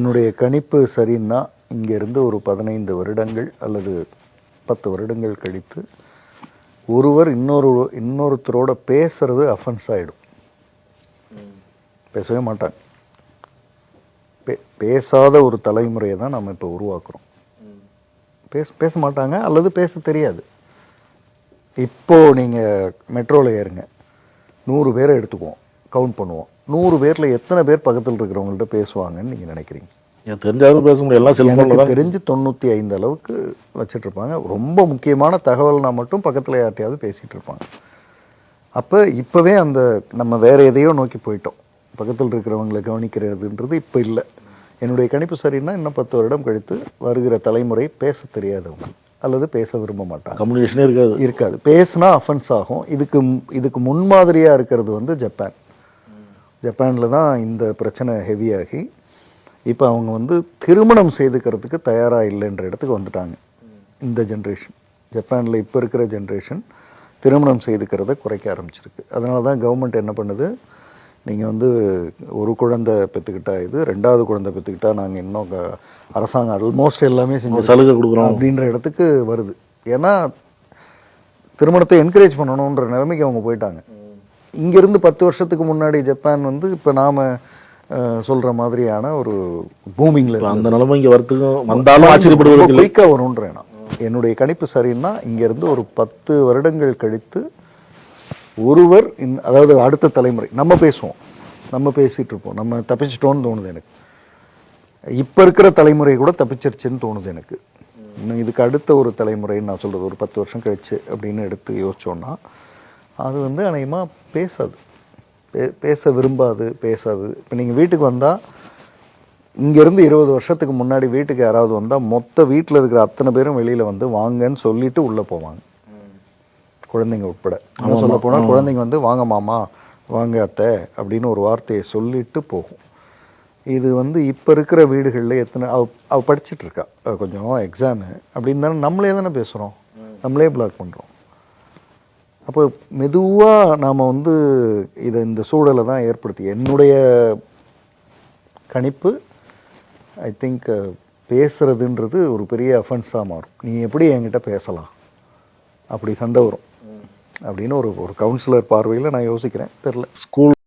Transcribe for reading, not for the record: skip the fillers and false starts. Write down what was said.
என்னுடைய கணிப்பு சரின்னா இங்கேருந்து ஒரு 15 வருடங்கள் அல்லது 10 வருடங்கள் கழித்து ஒருவர் இன்னொருத்தரோட பேசுறது அஃபென்ஸ் ஆகிடும். பேசவே மாட்டாங்க. பேசாத ஒரு தலைமுறையை தான் நம்ம இப்போ உருவாக்குறோம். பேச மாட்டாங்க அல்லது பேச தெரியாது. இப்போது நீங்கள் மெட்ரோவில் ஏறுங்க, 100 பேரை எடுத்துக்குவோம், கவுண்ட் பண்ணுவோம். 100 பேரில் எத்தனை பேர் பக்கத்தில் இருக்கிறவங்கள்ட்ட பேசுவாங்கன்னு நீங்கள் நினைக்கிறீங்க? தெரிஞ்சாலும் பேச முடியும். எல்லாம் செல்ஃபோனில் தெரிஞ்சு 95 அளவுக்கு வச்சுட்டு இருப்பாங்க. ரொம்ப முக்கியமான தகவல்னா மட்டும் பக்கத்தில் யார்ட்டையாவது பேசிகிட்டு இருப்பாங்க. அப்போ இப்போவே அந்த நம்ம வேறு எதையோ நோக்கி போயிட்டோம். பக்கத்தில் இருக்கிறவங்களை கவனிக்கிறதுன்றது இப்போ இல்லை. என்னுடைய கணிப்பு சரின்னா இன்னும் 10 வருடம் கழித்து வருகிற தலைமுறை பேச தெரியாதவங்க அல்லது பேச விரும்ப மாட்டாங்க. கம்யூனிகேஷனே இருக்காது. பேசுனா அஃபென்ஸ் ஆகும். இதுக்கு முன்மாதிரியாக இருக்கிறது வந்து ஜப்பான். ஜப்பானில் தான் இந்த பிரச்சனை ஹெவியாகி இப்போ அவங்க வந்து திருமணம் செய்துக்கிறதுக்கு தயாராக இல்லைன்ற இடத்துக்கு வந்துட்டாங்க. இந்த ஜென்ரேஷன் ஜப்பானில் இப்போ இருக்கிற ஜென்ரேஷன் திருமணம் செய்துக்கிறத குறைக்க ஆரம்பிச்சிருக்கு. அதனால தான் கவர்மெண்ட் என்ன பண்ணுது, நீங்கள் வந்து ஒரு குழந்தை பெற்றுக்கிட்டா இது, 2வது குழந்தை பெற்றுக்கிட்டா நாங்கள் இன்னும் அரசாங்கம் ஆல்மோஸ்ட் எல்லாமே செஞ்சு சலுகை கொடுக்குறோம் அப்படின்ற இடத்துக்கு வருது. ஏன்னா திருமணத்தை என்கரேஜ் பண்ணணுன்ற நிலைமைக்கு அவங்க போயிட்டாங்க. இங்கேருந்து 10 வருஷத்துக்கு முன்னாடி ஜப்பான் வந்து இப்போ நாம் சொல்கிற மாதிரியான ஒரு பூமிங்கில் அந்த நிலைமை இங்கே வரத்துக்கும் வந்தாலும் ஆச்சரியப்படுவது குயிக்காக வரும்ன்றேன் நான். என்னுடைய கணிப்பு சரின்னா இங்கேருந்து ஒரு 10 வருடங்கள் கழித்து ஒருவர் அதாவது அடுத்த தலைமுறை நம்ம பேசுவோம், நம்ம பேசிகிட்டு இருப்போம், நம்ம தப்பிச்சிட்டோன்னு தோணுது எனக்கு. இப்போ இருக்கிற தலைமுறை கூட தப்பிச்சிருச்சுன்னு தோணுது எனக்கு. இன்னும் இதுக்கு அடுத்த ஒரு தலைமுறைன்னு நான் சொல்கிறது ஒரு 10 வருஷம் கழிச்சு அப்படின்னு எடுத்து யோசிச்சோன்னா அது வந்து அநேகமாக பேசாது, பேச விரும்பாது, பேசாது. இப்போ நீங்கள் வீட்டுக்கு வந்தால் இங்கேருந்து 20 வருஷத்துக்கு முன்னாடி வீட்டுக்கு யாராவது வந்தால் மொத்த வீட்டில் இருக்கிற அத்தனை பேரும் வெளியில் வந்து வாங்கன்னு சொல்லிட்டு உள்ளே போவாங்க, குழந்தைங்க உட்பட. சொல்ல போனால் குழந்தைங்க வந்து வாங்க மாமா, வாங்க அத்தை அப்படின்னு ஒரு வார்த்தையை சொல்லிட்டு போகும். இது வந்து இப்போ இருக்கிற வீடுகளில் எத்தனை அவ படிச்சுட்டு இருக்கா, கொஞ்சம் எக்ஸாமு அப்படின்னு தானே நம்மளே தானே பேசுகிறோம், நம்மளே பிளாக் பண்ணுறோம். அப்போ மெதுவாக நாம் வந்து இந்த சூழலை தான் ஏற்படுத்தி என்னுடைய கணிப்பு ஐ திங்க் பேசுறதுன்றது ஒரு பெரிய அஃபென்ஸாக மாறும். நீ எப்படி என்கிட்ட பேசலாம், அப்படி சண்டை வரும் அப்படின்னு ஒரு கவுன்சிலர் பார்வையில் நான் யோசிக்கிறேன். தெரில. ஸ்கூல்